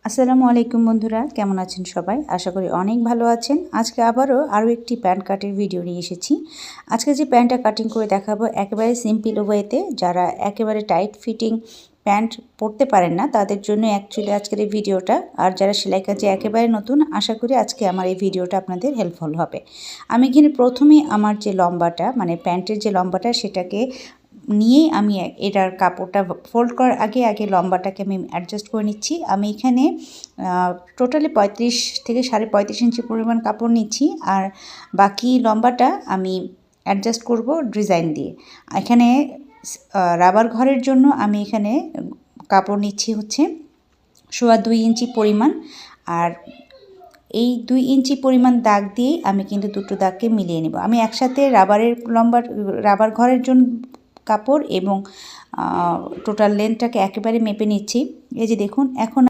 আসসালামু আলাইকুম বন্ধুরা, কেমন আছেন সবাই? আশা করি অনেক ভালো আছেন। আজকে আরও একটি প্যান্ট কাটের ভিডিও নিয়ে এসেছি। আজকে যে প্যান্টটা কাটিং করে দেখাবো একেবারে সিম্পল ওয়েতে, যারা একেবারে টাইট ফিটিং প্যান্ট পরতে পারেন না তাদের জন্য অ্যাকচুয়ালি আজকের এই ভিডিওটা। আর যারা সেলাই কাজে একেবারে নতুন, আশা করি আজকে আমার এই ভিডিওটা আপনাদের হেল্পফুল হবে। আমি এখানে প্রথমেই আমার যে লম্বাটা মানে প্যান্টের যে লম্বাটা সেটাকে নিয়ে আমি এটার কাপড়টা ফোল্ড করার আগে লম্বাটাকে আমি অ্যাডজাস্ট করে নিচ্ছি। আমি এখানে টোটালি 35 থেকে 35.5 ইঞ্চি পরিমাণ কাপড় নিচ্ছি, আর বাকি লম্বাটা আমি অ্যাডজাস্ট করব ডিজাইন দিয়ে। এখানে রাবার ঘরের জন্য আমি এখানে কাপড় নিচ্ছি হচ্ছে 2.25 ইঞ্চি পরিমাণ, আর এই 2 ইঞ্চি পরিমাণ দাগ দিয়ে আমি কিন্তু দুটো দাগকে মিলিয়ে নেব। আমি একসাথে রাবার ঘরের জন্য কাপড় এবং টোটাল লেন্থটাকে একেবারে মেপে নিচ্ছি। এই যে দেখুন, এখন